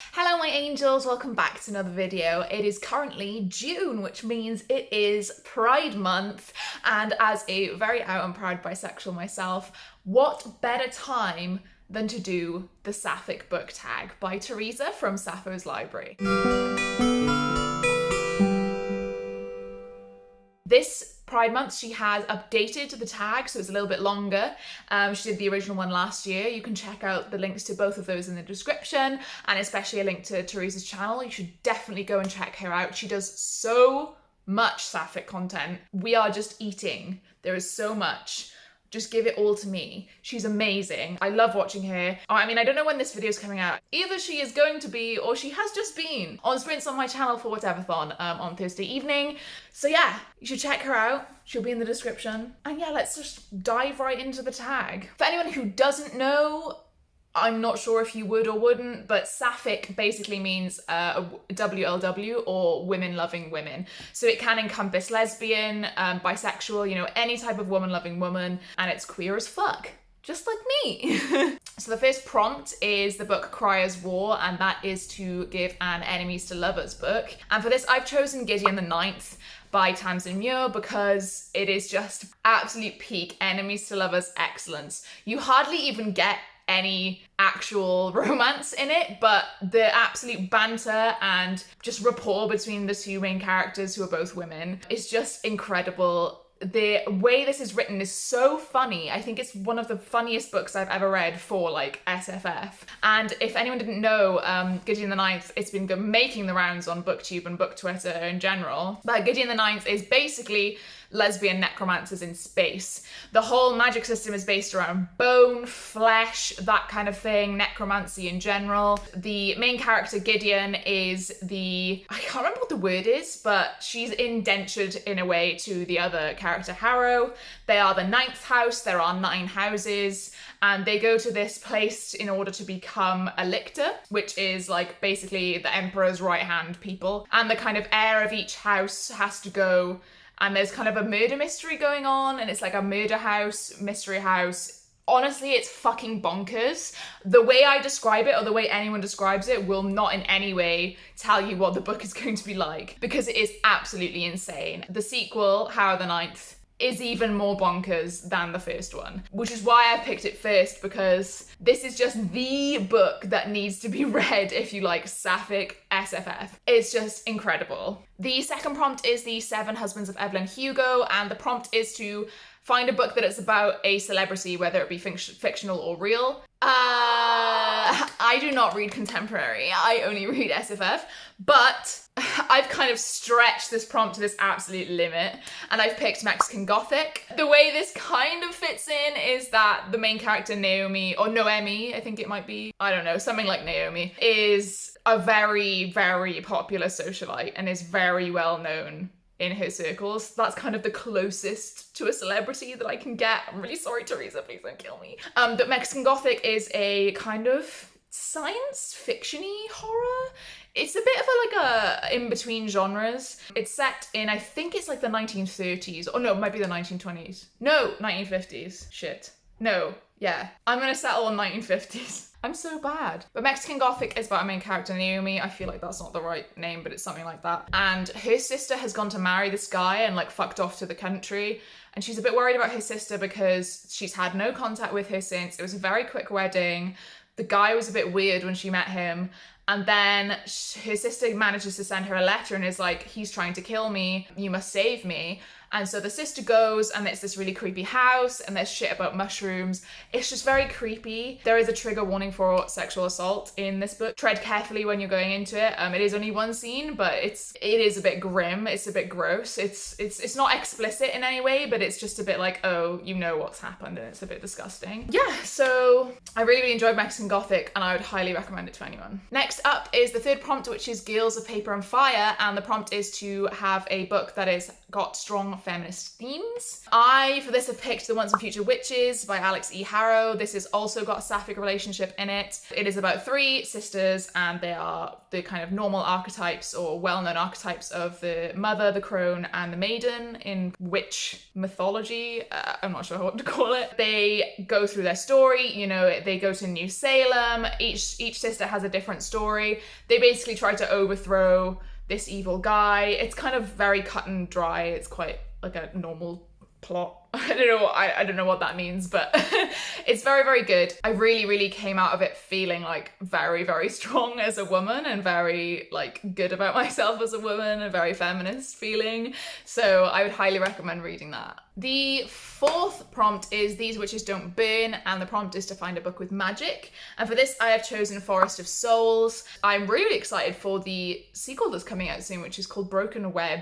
Hello my angels, welcome back to another video. It is currently June, which means it is Pride Month, and as a very out and proud bisexual myself, what better time than to do the Sapphic Book Tag by Theresa from Sappho's library. This Pride Month, she has updated the tag, so it's a little bit longer. She did the original one last year. You can check out the links to both of those in the description, and especially a link to Theresa's channel. You should definitely go and check her out. She does so much sapphic content. We are just eating. There is so much. Just give it all to me. She's amazing. I love watching her. I mean, I don't know when this video is coming out. Either she is going to be, or she has just been on sprints on my channel for Whatever-a-thon on Thursday evening. So yeah, you should check her out. She'll be in the description. And yeah, let's just dive right into the tag. For anyone who doesn't know, I'm not sure if you would or wouldn't, but Sapphic basically means WLW, or women loving women. So it can encompass lesbian, bisexual, you know, any type of woman loving woman, and it's queer as fuck. Just like me. So the first prompt is the book Criers' War, and that is to give an enemies to lovers book. And for this, I've chosen Gideon the Ninth by Tamsin Muir because it is just absolute peak enemies to lovers excellence. You hardly even get any actual romance in it, but the absolute banter and just rapport between the two main characters, who are both women, is just incredible. The way this is written is so funny. I think it's one of the funniest books I've ever read for like SFF. And if anyone didn't know, Gideon the Ninth, it's been making the rounds on BookTube and Book Twitter in general. But Gideon the Ninth is basically lesbian necromancers in space. The whole magic system is based around bone, flesh, that kind of thing, necromancy in general. The main character, Gideon, is I can't remember what the word is, but she's indentured in a way to the other character, Harrow. They are the ninth house, there are 9 houses, and they go to this place in order to become a lictor, which is like basically the emperor's right-hand people. And the kind of heir of each house has to go, and there's kind of a murder mystery going on, and it's like a murder house, mystery house. Honestly, it's fucking bonkers. The way I describe it, or the way anyone describes it, will not in any way tell you what the book is going to be like, because it is absolutely insane. The sequel, Harrow the Ninth, is even more bonkers than the first one, which is why I picked it first, because this is just the book that needs to be read if you like sapphic SFF. It's just incredible. The second prompt is the 7 Husbands of Evelyn Hugo, and the prompt is to find a book that is about a celebrity, whether it be fictional or real. I do not read contemporary, I only read SFF, but I've kind of stretched this prompt to this absolute limit, and I've picked Mexican Gothic. The way this kind of fits in is that the main character, Naomi, or Noemi, I think it might be, I don't know, something like Naomi, is a very, very popular socialite and is very well known in her circles. That's kind of the closest to a celebrity that I can get. I'm really sorry, Theresa, please don't kill me. But Mexican Gothic is a kind of science fiction-y horror. It's a bit of a in-between genres. It's set in, I think it's like the 1930s. Oh no, it might be the 1920s. No, 1950s. Shit. No, yeah. I'm gonna settle on 1950s. I'm so bad. But Mexican Gothic is about a main character, Naomi. I feel like that's not the right name, but it's something like that. And her sister has gone to marry this guy and like fucked off to the country. And she's a bit worried about her sister because she's had no contact with her since. It was a very quick wedding. The guy was a bit weird when she met him. And then her sister manages to send her a letter and is like, he's trying to kill me, you must save me. And so the sister goes, and it's this really creepy house, and there's shit about mushrooms. It's just very creepy. There is a trigger warning for sexual assault in this book. Tread carefully when you're going into it. It is only one scene, but it is a bit grim. It's a bit gross. It's not explicit in any way, but it's just a bit like, oh, you know what's happened, and it's a bit disgusting. Yeah, so I really, really enjoyed Mexican Gothic, and I would highly recommend it to anyone. Next up is the third prompt, which is Girls of Paper and Fire, and the prompt is to have a book that is got strong feminist themes. I, for this, have picked The Once and Future Witches by Alex E. Harrow. This has also got a sapphic relationship in it. It is about 3 sisters, and they are the kind of normal archetypes or well-known archetypes of the mother, the crone, and the maiden in witch mythology. I'm not sure what to call it. They go through their story, you know, they go to New Salem. Each sister has a different story. They basically try to overthrow this evil guy. It's kind of very cut and dry. It's quite like a normal plot. I don't know what that means, but it's very, very good. I really came out of it feeling like very, very strong as a woman and very like good about myself as a woman, a very feminist feeling. So I would highly recommend reading that. The 4th prompt is These Witches Don't Burn, and the prompt is to find a book with magic. And for this, I have chosen Forest of Souls. I'm really excited for the sequel that's coming out soon, which is called Broken Web.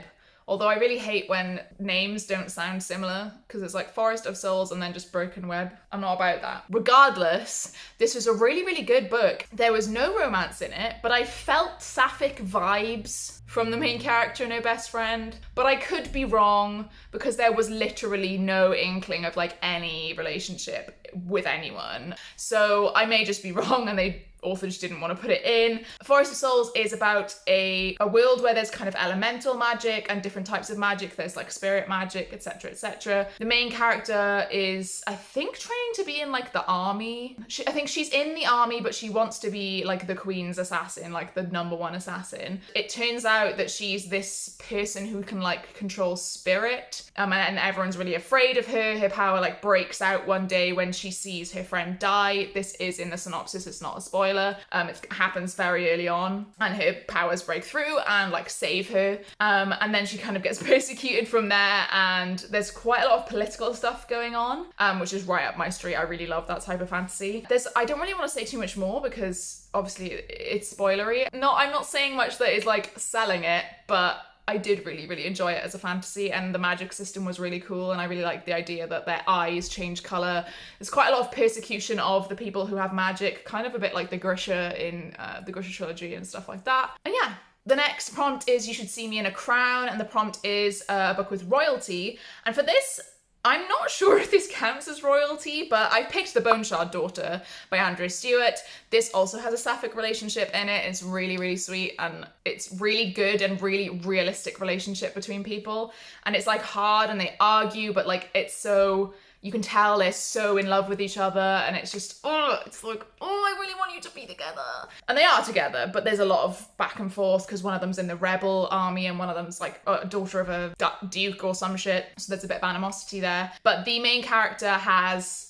Although I really hate when names don't sound similar, because it's like Forest of Souls and then just Broken Web. I'm not about that. Regardless, this was a really good book. There was no romance in it, but I felt sapphic vibes from the main character and her best friend. But I could be wrong, because there was literally no inkling of like any relationship with anyone. So I may just be wrong and the author just didn't want to put it in. Forest of Souls is about a world where there's kind of elemental magic and different types of magic. There's like spirit magic, etc, etc. The main character is, I think, training to be in like the army. I think she's in the army, but she wants to be like the queen's assassin, like the #1 assassin. It turns out that she's this person who can like control spirit, and everyone's really afraid of her. Her power like breaks out one day when she sees her friend die. This is in the synopsis, it's not a spoiler. It happens very early on, and her powers break through and like save her, and then she kind of gets persecuted from there, and there's quite a lot of political stuff going on, which is right up my street. I really love that type of fantasy. I don't really want to say too much more because obviously it's spoilery. No, I'm not saying much that is like selling it, but I did really enjoy it as a fantasy, and the magic system was really cool, and I really liked the idea that their eyes change colour. There's quite a lot of persecution of the people who have magic, kind of a bit like the Grisha in the Grisha trilogy and stuff like that. And yeah. The next prompt is You Should See Me in a Crown, and the prompt is a book with royalty. And for this, I'm not sure if this counts as royalty, but I picked The Bone Shard Daughter by Andrea Stewart. This also has a sapphic relationship in it. It's really sweet, and it's really good and really realistic relationship between people. And it's like hard and they argue, but like it's so, you can tell they're so in love with each other, and it's just, it's like, I really want you to be together. And they are together, but there's a lot of back and forth because one of them's in the rebel army and one of them's like a daughter of a duke or some shit. So there's a bit of animosity there. But the main character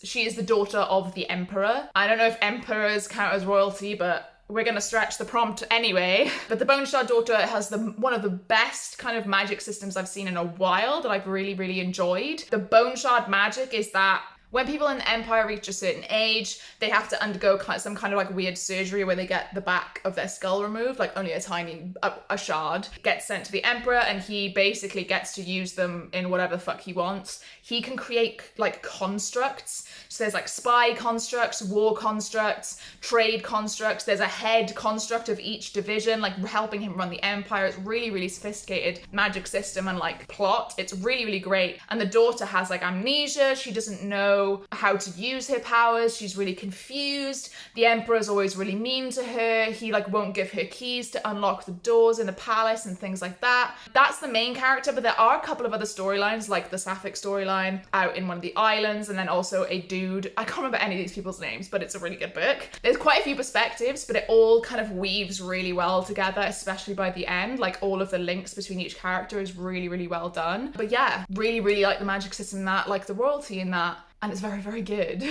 she is the daughter of the emperor. I don't know if emperors count as royalty, but we're going to stretch the prompt anyway. But the Bone Shard Daughter has one of the best kind of magic systems I've seen in a while that I've really enjoyed. The Bone Shard magic is that when people in the Empire reach a certain age, they have to undergo some kind of like weird surgery where they get the back of their skull removed, like only a shard, gets sent to the Emperor, and he basically gets to use them in whatever the fuck he wants. He can create like constructs. So there's like spy constructs, war constructs, trade constructs. There's a head construct of each division, like helping him run the Empire. It's really sophisticated magic system and like plot. It's really great. And the daughter has like amnesia. She doesn't know how to use her powers. She's really confused. The Emperor's always really mean to her. He like won't give her keys to unlock the doors in the palace and things like that. That's the main character, but there are a couple of other storylines, like the Sapphic storyline out in one of the islands, and then also a dude. I can't remember any of these people's names, but it's a really good book. There's quite a few perspectives, but it all kind of weaves really well together, especially by the end. Like all of the links between each character is really well done. But yeah, really like the magic system in that, like the royalty in that, and it's very good.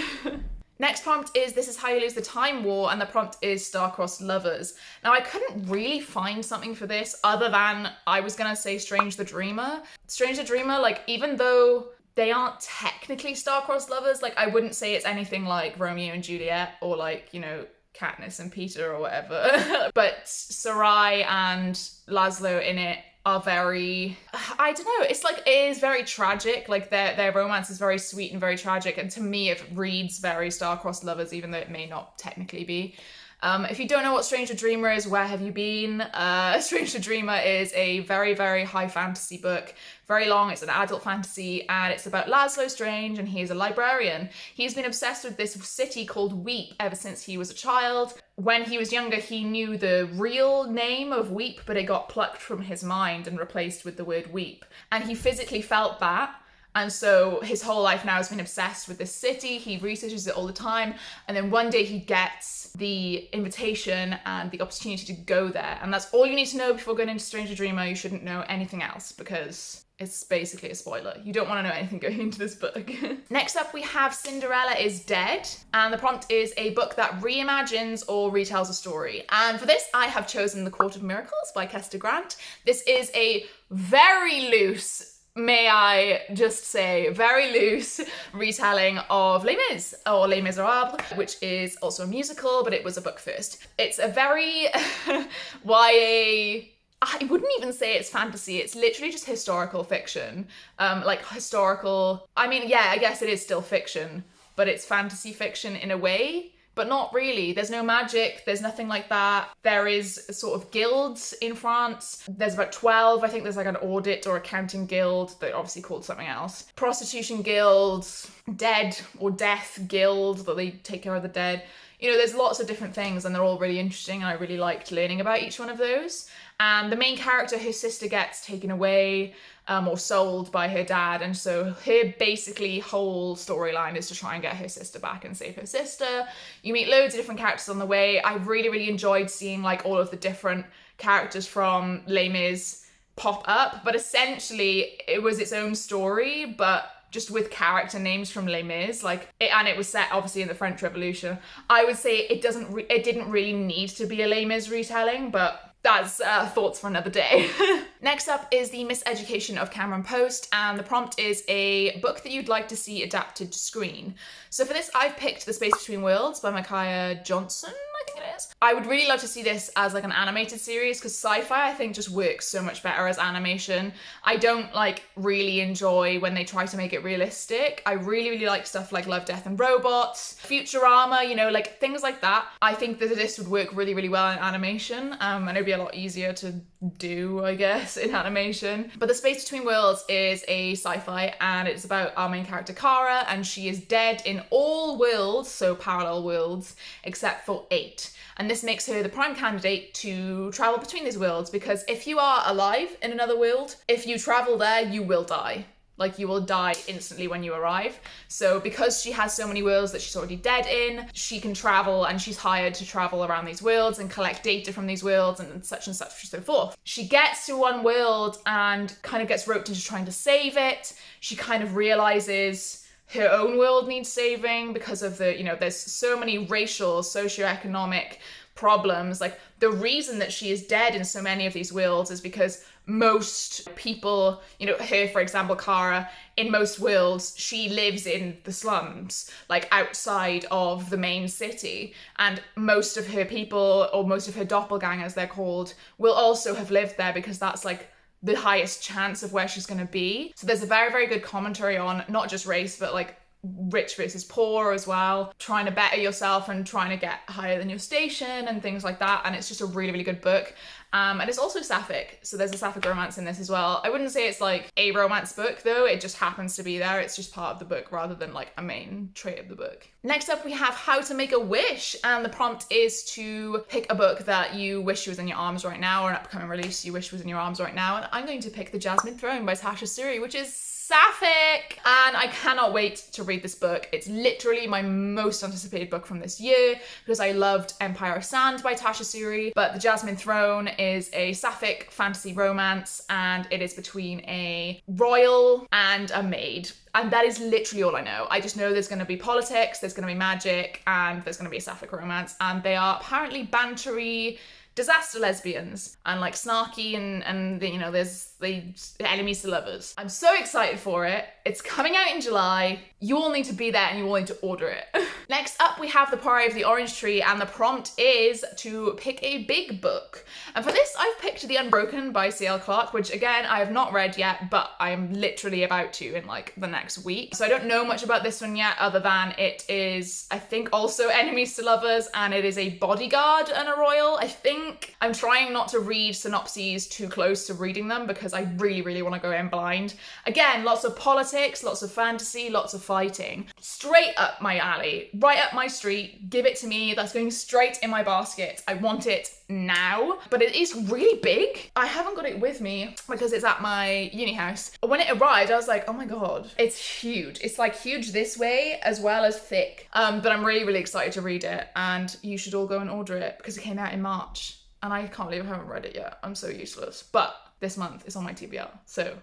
Next prompt is This Is How You Lose the Time War, and the prompt is Star-Crossed Lovers. Now, I couldn't really find something for this other than I was gonna say Strange the Dreamer. Strange the Dreamer, like, even though they aren't technically star-crossed lovers, like, I wouldn't say it's anything like Romeo and Juliet or like, you know, Katniss and Peter or whatever. But Sarai and Laszlo in it are very, I don't know, it's like, it is very tragic. Like their romance is very sweet and very tragic, and to me it reads very star-crossed lovers, even though it may not technically be. If you don't know what Stranger Dreamer is, where have you been? Stranger Dreamer is a very, very high fantasy book. Very long, it's an adult fantasy, and it's about Laszlo Strange, and he is a librarian. He's been obsessed with this city called Weep ever since he was a child. When he was younger, he knew the real name of Weep, but it got plucked from his mind and replaced with the word Weep. And he physically felt that. And so his whole life now has been obsessed with this city. He researches it all the time. And then one day he gets the invitation and the opportunity to go there. And that's all you need to know before going into Stranger Dreamer. You shouldn't know anything else because it's basically a spoiler. You don't want to know anything going into this book. Next up, we have Cinderella is Dead. And the prompt is a book that reimagines or retells a story. And for this, I have chosen The Court of Miracles by Kester Grant. This is a very loose, may I just say, very loose retelling of Les Mis, or Les Miserables, which is also a musical, but it was a book first. It's a very YA, I wouldn't even say it's fantasy, it's literally just historical fiction. I guess it is still fiction, but it's fantasy fiction in a way. But not really. There's no magic, there's nothing like that. There is sort of guilds in France. There's about 12, I think there's like an audit or accounting guild, they're obviously called something else. Prostitution guilds, dead or death guild, that they take care of the dead. You know, there's lots of different things and they're all really interesting and I really liked learning about each one of those. And the main character, her sister gets taken away or sold by her dad, and so her basically whole storyline is to try and get her sister back and save her sister. You meet loads of different characters on the way. I really, really enjoyed seeing like all of the different characters from Les Mis pop up, but essentially it was its own story, but just with character names from Les Mis, and it was set obviously in the French Revolution. I would say it didn't really need to be a Les Mis retelling, but that's thoughts for another day. Next up is The Miseducation of Cameron Post, and the prompt is a book that you'd like to see adapted to screen. So for this, I've picked The Space Between Worlds by Micaiah Johnson, I think it is. I would really love to see this as like an animated series because sci-fi I think just works so much better as animation. I don't really enjoy when they try to make it realistic. I really, really like stuff like Love, Death and Robots, Futurama, you know, like things like that. I think that this would work really, really well in animation, and it'd be a lot easier to do, I guess, in animation. But The Space Between Worlds is a sci-fi and it's about our main character Kara, and she is dead in all worlds, so parallel worlds, except for 8. And this makes her the prime candidate to travel between these worlds, because if you are alive in another world, if you travel there, you will die. Like, you will die instantly when you arrive. So because she has so many worlds that she's already dead in, she can travel, and she's hired to travel around these worlds and collect data from these worlds and such and so forth. She gets to one world and kind of gets roped into trying to save it. She kind of realizes her own world needs saving because of the, there's so many racial, socioeconomic problems. Like, the reason that she is dead in so many of these worlds is because most people, her, for example, Kara, in most worlds, she lives in the slums, like outside of the main city. And most of her people, or most of her doppelgangers, they're called, will also have lived there because that's like the highest chance of where she's going to be. So there's a very, very good commentary on not just race, but like rich versus poor as well, trying to better yourself and trying to get higher than your station and things like that. And it's just a really, really good book. And it's also sapphic, so there's a sapphic romance in this as well. I wouldn't say it's like a romance book though, it just happens to be there. It's just part of the book rather than like a main trait of the book. Next up we have How to Make a Wish, and the prompt is to pick a book that you wish was in your arms right now, or an upcoming release you wish was in your arms right now. And I'm going to pick The Jasmine Throne by TASHA SURI, which is sapphic, and I cannot wait to read this book. It's literally my most anticipated book from this year because I loved Empire of Sand by TASHA SURI, but The Jasmine Throne is a sapphic fantasy romance, and it is between a royal and a maid. And that is literally all I know. I just know there's going to be politics, there's going to be magic, and there's going to be a sapphic romance, and they are apparently bantery, disaster lesbians and like snarky and you know, there's the enemies to lovers. I'm so excited for it. It's coming out in July. You all need to be there and you all need to order it. Next up, we have The Priory of the Orange Tree, and the prompt is to pick a big book. And for this, I've picked The Unbroken by C.L. Clarke, which again, I have not read yet, but I am literally about to in like the next week. So I don't know much about this one yet, other than it is, I think, also enemies to lovers, and it is a bodyguard and a royal, I think. I'm trying not to read synopses too close to reading them because I really, really want to go in blind. Again, lots of politics, lots of fantasy, lots of fighting. Straight up my alley, right up my street. Give it to me. That's going straight in my basket. I want it now, but it is really big. I haven't got it with me because it's at my uni house. When it arrived, I was like, oh my God, it's huge. It's like huge this way as well as thick. But I'm really, really excited to read it, and you should all go and order it because it came out in March and I can't believe I haven't read it yet. I'm so useless, but this month it's on my TBR, so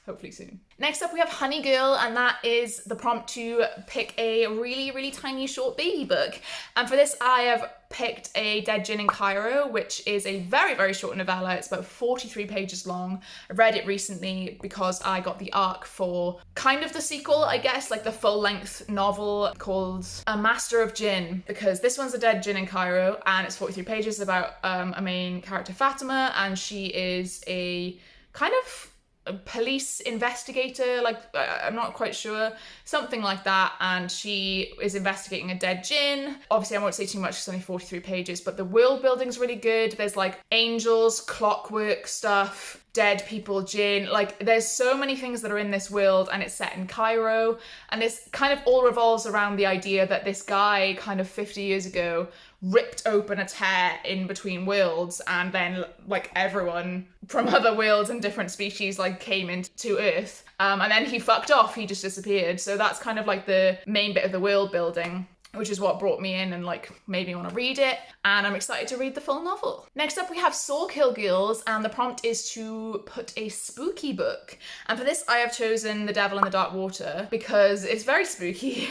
hopefully soon. Next up, we have Honey Girl, and that is the prompt to pick a really, really tiny short baby book. And for this, I have picked a Dead Djinn in CAIRO, which is a very, very short novella. It's about 43 pages long. I read it recently because I got the ARC for kind of the sequel, I guess, like the full-length novel called A Master of Djinn, because this one's a Dead Djinn in CAIRO, and it's 43 pages about a main character, Fatima, and she is a kind of a police investigator, like I'm not quite sure, something like that, and she is investigating a dead djinn. Obviously I won't say too much, it's only 43 pages, but the world building's really good. There's like angels, clockwork stuff, dead people, djinn, like there's so many things that are in this world, and it's set in CAIRO, and this kind of all revolves around the idea that this guy kind of 50 years ago ripped open a tear in between worlds, and then like everyone from other worlds and different species like came into Earth, and then he fucked off, he just disappeared. So that's kind of like the main bit of the world building, which is what brought me in and like made me want to read it, and I'm excited to read the full novel. Next up, we have Soul Kill Girls, and the prompt is to put a spooky book. And for this, I have chosen The Devil in the Dark Water because it's very spooky.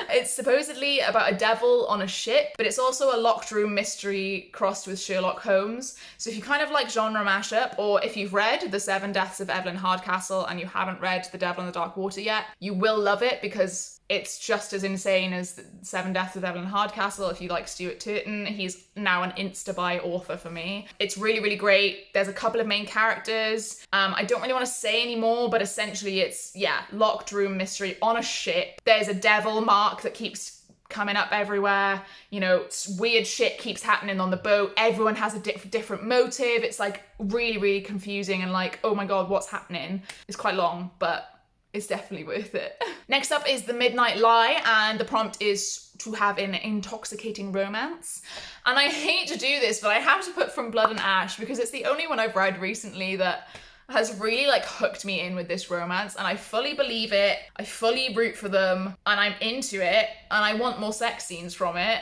It's supposedly about a devil on a ship, but it's also a locked room mystery crossed with Sherlock Holmes. So if you kind of like genre mashup, or if you've read The Seven Deaths of Evelyn Hardcastle and you haven't read The Devil in the Dark Water yet, you will love it because it's just as insane as The Seven Deaths of Evelyn Hardcastle. If you like Stuart Turton, he's now an insta-buy author for me. It's really, really great. There's a couple of main characters. I don't really want to say any more, but essentially it's, yeah, locked room mystery on a ship. There's a devil mark that keeps coming up everywhere. You know, weird shit keeps happening on the boat. Everyone has a different motive. It's like really, really confusing and like, oh my God, what's happening? It's quite long, but it's definitely worth it. Next up is The Midnight Lie, and the prompt is to have an intoxicating romance. And I hate to do this, but I have to put From Blood and Ash because it's the only one I've read recently that has really like hooked me in with this romance, and I fully believe it. I fully root for them, and I'm into it, and I want more sex scenes from it.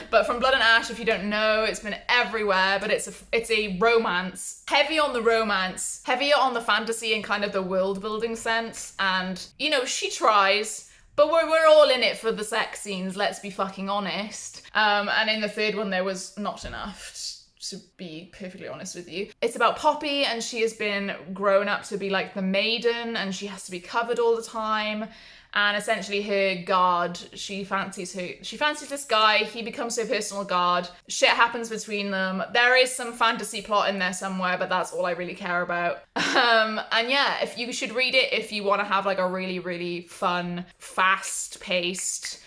But From Blood and Ash, if you don't know, it's been everywhere, but it's a romance, heavy on the romance, heavier on the fantasy and kind of the world building sense. And you know, she tries, but we're all in it for the sex scenes, let's be fucking honest. And in the third one there was not enough, to be perfectly honest with you. It's about Poppy, and she has been grown up to be like the maiden, and she has to be covered all the time. And essentially her guard, she fancies this guy, he becomes her personal guard. Shit happens between them. There is some fantasy plot in there somewhere, but that's all I really care about. And yeah, if you should read it if you want to have like a really, really fun, fast-paced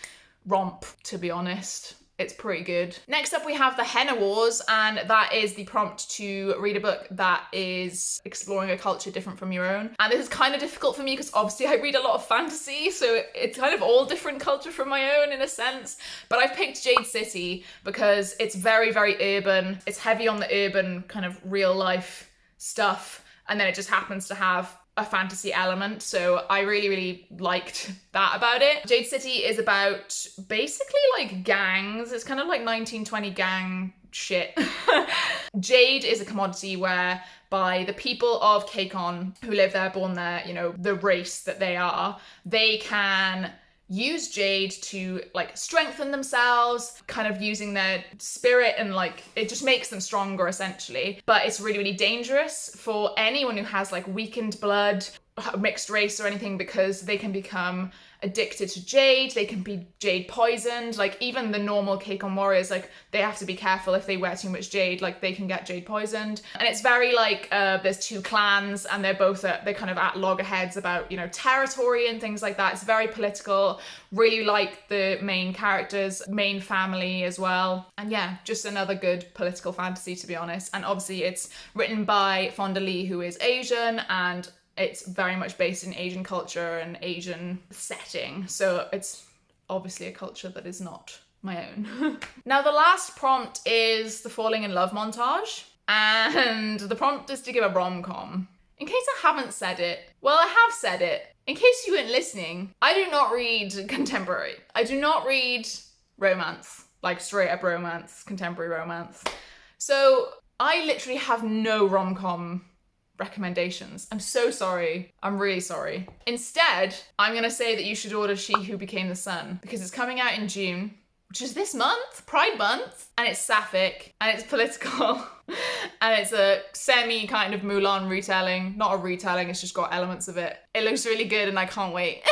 romp, to be honest. It's pretty good. Next up, we have The Henna Wars, and that is the prompt to read a book that is exploring a culture different from your own. And this is kind of difficult for me because obviously I read a lot of fantasy, so it's kind of all different culture from my own in a sense. But I've picked Jade City because it's very, very urban. It's heavy on the urban kind of real life stuff, and then it just happens to have a fantasy element, so I really, really liked that about it. Jade City is about basically like gangs. It's kind of like 1920 gang shit. Jade is a commodity whereby the people of Caicon who live there, born there, you know, the race that they are, they can use jade to like strengthen themselves, kind of using their spirit, and like it just makes them stronger essentially. But it's really, really dangerous for anyone who has like weakened blood, mixed race or anything, because they can become addicted to jade. They can be jade poisoned. Like even the normal Keikon warriors, like they have to be careful if they wear too much jade, like they can get jade poisoned. And it's very like there's two clans and they're kind of at loggerheads about, you know, territory and things like that. It's very political. Really like the main characters, main family as well. And yeah, just another good political fantasy, to be honest. And obviously it's written by Fonda Lee, who is Asian, and it's very much based in Asian culture and Asian setting. So it's obviously a culture that is not my own. Now, the last prompt is the falling in love montage. And the prompt is to give a rom-com. In case I haven't said it, well, I have said it. In case you weren't listening, I do not read contemporary. I do not read romance, like straight up romance, contemporary romance. So I literally have no rom-com recommendations. I'm so sorry. I'm really sorry. Instead, I'm gonna say that you should order She Who Became the Sun, because it's coming out in June, which is this month, Pride Month, and it's sapphic, and it's political, and it's a semi kind of Mulan retelling. Not a retelling, it's just got elements of it. It looks really good and I can't wait.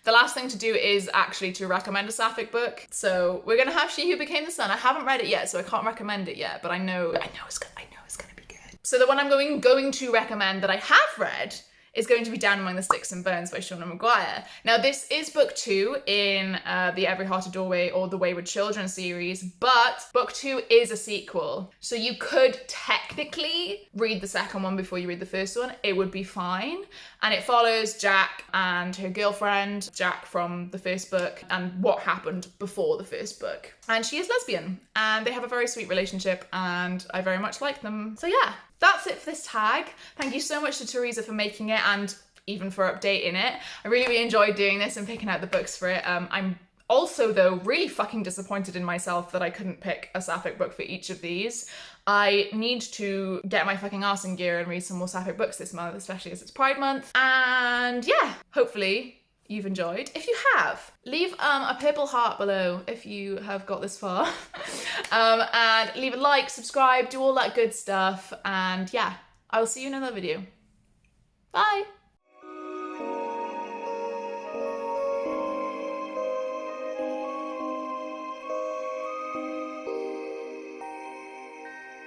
The last thing to do is actually to recommend a sapphic book. So we're gonna have She Who Became the Sun. I haven't read it yet, so I can't recommend it yet, but I know it's gonna be good. So the one I'm going to recommend that I have read is going to be Down Among the Sticks and Bones by Shauna Maguire. Now, this is book 2 in the Every Heart a Doorway or the Wayward Children series, but book 2 is a sequel. So you could technically read the second one before you read the first one. It would be fine. And it follows Jack and her girlfriend, Jack from the first book, and what happened before the first book. And she is lesbian, and they have a very sweet relationship, and I very much like them. So yeah, that's it for this tag. Thank you so much to Theresa for making it and even for updating it. I really, really enjoyed doing this and picking out the books for it. I'm also, though, really fucking disappointed in myself that I couldn't pick a sapphic book for each of these. I need to get my fucking arse in gear and read some more sapphic books this month, especially as it's Pride Month. And yeah, hopefully you've enjoyed. If you have, leave a purple heart below if you have got this far. And leave a like, subscribe, do all that good stuff. And yeah, I will see you in another video. Bye.